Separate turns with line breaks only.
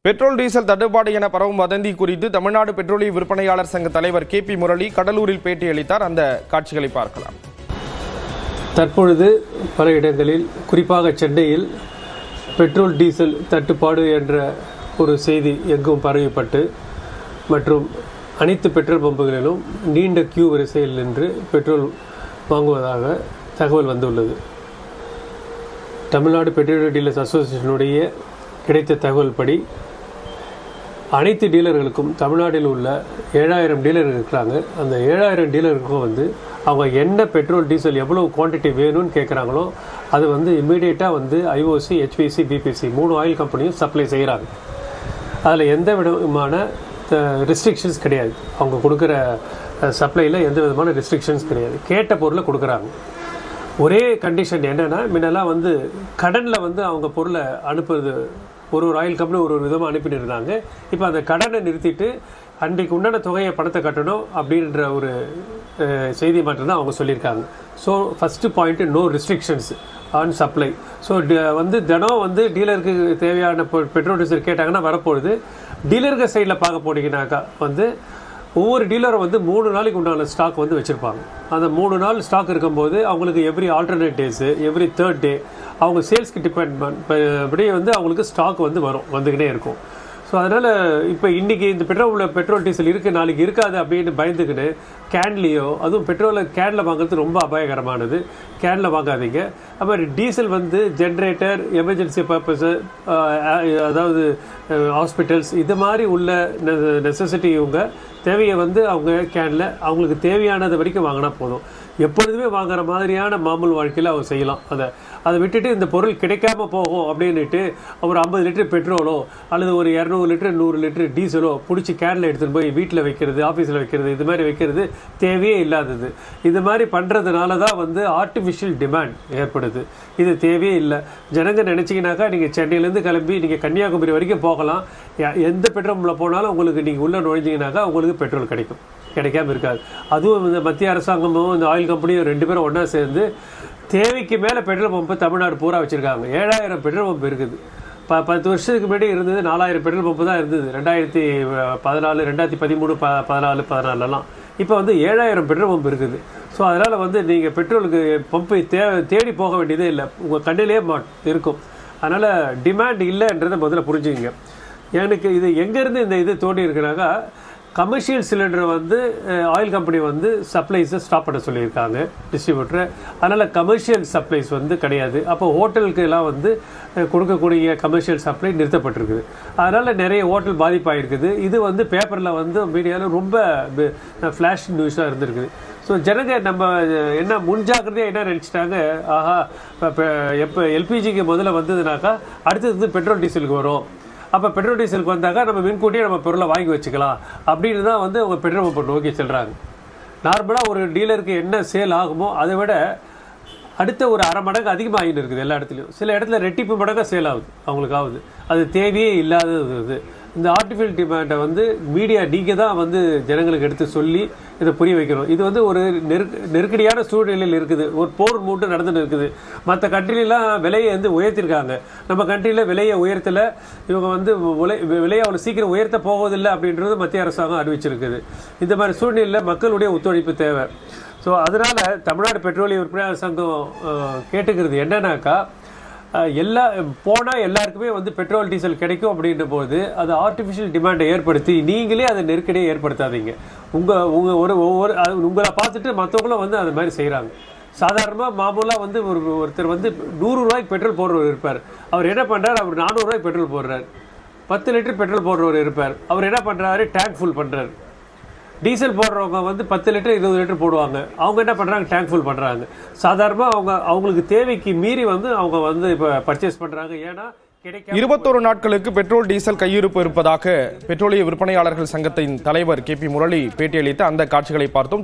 Petrol diesel தட்டுப்பாடு என பரவும் வதந்தி குறித்து தமிழ்நாடு பெட்ரோலிய விற்பனையாளர் சங்க தலைவர் KP முரளி கடலூரில் பேட்டியளித்தார். அந்த காட்சிகளை பார்க்கலாம்.
தற்பொழுது பல இடங்களில் குறிப்பாக சென்னையில் பெட்ரோல் டீசல் தட்டுப்பாடு என்ற ஒரு செய்தி எங்கும் பரவிப்பட்டு மற்றும் அனைத்து பெட்ரோல் பம்புகளிலும் நீண்ட கியூ வரிசையில் நின்று பெட்ரோல் வாங்குவதாக தகவல் வந்துள்ளது. தமிழ்நாடு பெட்ரோல் டீலர்ஸ் அசோசியேஷனுடைய கிடைத்த தகவல் படி அனைத்து டீலர்களுக்கும் தமிழ்நாட்டில் உள்ள 7000 டீலர்கள் இருக்கிறாங்க. அந்த 7000 டீலருக்கும் அவங்க என்ன பெட்ரோல் டீசல் எவ்வளோ குவான்டிட்டி வேணும்னு கேட்குறாங்களோ அது இம்மீடியட்டாக IOC, HPC, BPC 3 ஆயில் கம்பெனியும் சப்ளை செய்கிறாங்க. அதில் எந்த விதமான ரெஸ்ட்ரிக்ஷன்ஸ் கிடையாது. அவங்க கொடுக்குற சப்ளையில் எந்த விதமான ரெஸ்ட்ரிக்ஷன்ஸ் கிடையாது. கேட்ட பொருளை கொடுக்குறாங்க. ஒரே கண்டிஷன் என்னென்னா, முன்னெல்லாம் கடனில் அவங்க பொருளை அனுப்புறது ஒரு ஆயில் கம்பெனி ஒரு விதமாக அனுப்பிட்டு இருந்தாங்க. இப்போ அந்த கடனை நிறுத்திட்டு அன்றைக்கு உண்டான தொகையை பணத்தை கட்டணும் அப்படின்ற ஒரு செய்தி மட்டும்தான் அவங்க சொல்லியிருக்காங்க. So first point, no restrictions on supply. So தினம் டீலருக்கு தேவையான பெட்ரோல் டீசல் கேட்டாங்கன்னா வரப்போகுது. டீலருக்கு சைடில் பார்க்க போனீங்கன்னாக்கா ஒவ்வொரு டீலரும் 3 நாளைக்கு உண்டான ஸ்டாக் வச்சுருப்பாங்க. அந்த 3 நாள் ஸ்டாக் இருக்கும்போது அவங்களுக்கு every alternate days, every 3rd டே அவங்க சேல்ஸ்க்கு டிபெண்ட் அப்படியே அவங்களுக்கு ஸ்டாக் வந்துக்கிட்டே இருக்கும். ஸோ அதனால் இப்போ இன்றைக்கி இந்த பெட்ரோல் டீசல் இருக்குது, நாளைக்கு இருக்காது அப்படின்னு பயந்துக்கிட்டு கேன்லேயோ, அதுவும் பெட்ரோலை கேனில் வாங்குறது ரொம்ப அபாயகரமானது. கேனில் வாங்காதீங்க. அப்புறம் டீசல் ஜென்ரேட்டர், எமர்ஜென்சி பர்பஸு, அதாவது ஹாஸ்பிட்டல்ஸ், இது மாதிரி உள்ள நெசசிட்டி தேவையை அவங்க கேனில் அவங்களுக்கு தேவையானது வரைக்கும் வாங்கினா போதும். எப்பொழுதுமே வாங்குற மாதிரியான மாமூல் வாழ்க்கையில் அவங்க செய்யலாம். அதை விட்டுட்டு இந்த பொருள் கிடைக்காம போகும் அப்படின்ட்டு ஒரு 50 லிட்டர் பெட்ரோலோ அல்லது ஒரு 200 லிட்டர் 100 லிட்டர் டீசலோ பிடிச்சி கேனில் எடுத்துகிட்டு போய் வீட்டில் வைக்கிறது, ஆஃபீஸில் வைக்கிறது, இது மாதிரி வைக்கிறது தேவையே இல்லாதது. இது மாதிரி பண்ணுறதுனால தான் ஆர்டிஃபிஷியல் டிமாண்ட் ஏற்படுது. இது தேவையே இல்லை. ஜனங்க நினச்சிங்கனாக்கா நீங்கள் சென்னையிலேருந்து கிளம்பி நீங்கள் கன்னியாகுமரி வரைக்கும் போகலாம். எந்த பெட்ரோல் பம்பில் போனாலும் உங்களுக்கு நீங்கள் உள்ளே நுழைஞ்சிங்கனாக்கா உங்களுக்கு பெட்ரோல் கிடைக்காமல் இருக்காது. அதுவும் இந்த மத்திய அரசாங்கமும் இந்த ஆயில் கம்பெனியும் 2 பேரும் ஒன்றா சேர்ந்து தேவைக்கு மேலே பெட்ரோல் பம்பு தமிழ்நாடு பூரா வச்சுருக்காங்க. 7000 பெட்ரோல் பம்பு இருக்குது. 10 வருஷத்துக்கு முன்னாடி இருந்தது 4000 பெட்ரோல் பம்பு தான் இருந்தது. 2014, 2013, 14, 14லாம். இப்போ 7000 பெட்ரோல் பம்பு இருக்குது. ஸோ அதனால் நீங்கள் பெட்ரோலுக்கு பம்பை தேடி போக வேண்டியதே இல்லை, உங்கள் கண்ணிலே இருக்கும். அதனால் டிமாண்ட் இல்லைன்றதை முதல்ல புரிஞ்சுக்கிங்க. எனக்கு இது எங்கேருந்து இந்த இது தோண்டி இருக்குனாக்கா, கமர்ஷியல் சிலிண்டர் ஆயில் கம்பெனி சப்ளைஸை ஸ்டாப் பண்ண சொல்லியிருக்காங்க, டிஸ்ட்ரிபியூட்டரை. அதனால் கமர்ஷியல் சப்ளைஸ் கிடையாது. அப்போ ஹோட்டலுக்கு எல்லாம் கொடுக்கக்கூடிய கமர்ஷியல் சப்ளை நிறுத்தப்பட்டிருக்குது. அதனால் நிறைய ஹோட்டல் பாதிப்பாயிருக்குது. இது பேப்பரில் மீடியாவில் ரொம்ப ஃப்ளாஷ் நியூஸாக இருந்திருக்குது. ஸோ ஜனங்க நம்ம என்ன முன்ஜாக்கிரதையாக என்ன நினச்சிட்டாங்க, ஆஹா எப்போ எல்பிஜிக்கு முதல்ல வந்ததுனாக்கா அடுத்தது பெட்ரோல் டீசலுக்கு வரும், அப்போ பெட்ரோல் டீசலுக்கு வந்தாக்கா நம்ம முன்கூட்டியே நம்ம பொருளை வாங்கி வச்சுக்கலாம் அப்படின்னு தான் அவங்க பெட்ரோல் பம்பை நோக்கி செல்கிறாங்க. நார்மலாக ஒரு டீலருக்கு என்ன சேல் ஆகுமோ அதை விட அடுத்த ஒரு 1/2 மடங்கு அதிகமாக ஆகிட்டு இருக்குது எல்லா இடத்துலையும். சில இடத்துல ரெட்டிப்பு மடங்காக சேல் ஆகுது, அவங்களுக்கு ஆகுது. அது தேவையே இல்லாதது. இந்த ஆர்டிஃபிஷியல் டிமாண்டை மீடியா நீங்கள் தான் ஜனங்களுக்கு எடுத்து சொல்லி இதை புரிய வைக்கணும். இது ஒரு நெருக்கடியான சூழ்நிலையில் இருக்குது. ஒரு போர் மூட்டு நடந்துட்டு இருக்குது. மற்ற கண்ட்ரிலாம் விலையை உயர்த்திருக்காங்க. நம்ம கண்ட்ரியில் விலையை உயர்த்தலை. இவங்க விலையை அவ்வளோ சீக்கிரம் உயர்த்த போவதில்லை அப்படின்றது மத்திய அரசாங்கம் அறிவிச்சிருக்குது. இந்த மாதிரி சூழ்நிலையில் மக்களுடைய ஒத்துழைப்பு தேவை. ஸோ அதனால் தமிழ்நாடு பெட்ரோலிய விற்பனையாளர் சங்கம் கேட்டுக்கிறது என்னன்னாக்கா, போனால் எல்லாருக்குமே பெட்ரோல் டீசல் கிடைக்கும் அப்படின்ற போது அது ஆர்டிஃபிஷியல் டிமாண்டை ஏற்படுத்தி நீங்களே அதை நெருக்கடியை ஏற்படுத்தாதீங்க. உங்களை பார்த்துட்டு மற்றவங்களும் அது மாதிரி செய்கிறாங்க. சாதாரணமாக மாமூலாக ஒருத்தர் 100 ரூபாய்க்கு பெட்ரோல் போடுறவர் இருப்பார். அவர் என்ன பண்ணுறார், அவர் 400 ரூபாய்க்கு பெட்ரோல் போடுறார். 10 லிட்டர் பெட்ரோல் போடுறவர் இருப்பார். அவர் என்ன பண்ணுறாரு, டேங்க் ஃபுல் பண்ணுறாரு. டீசல் போடுறவங்க 10 லிட்டர் 20 லிட்டர் போடுவாங்க. அவங்க என்ன பண்ணுறாங்க, டேங்க் ஃபுல் பண்ணுறாங்க. சாதாரணமாக அவங்களுக்கு தேவைக்கு மீறி அவங்க இப்போ பர்ச்சேஸ் பண்ணுறாங்க. ஏன்னா
21 நாட்களுக்கு பெட்ரோல் டீசல் கையிருப்பு இருப்பதாக பெட்ரோலிய விற்பனையாளர்கள் சங்கத்தின் தலைவர் KP முரளி பேட்டியளித்த அந்த காட்சிகளை பார்த்தோம்.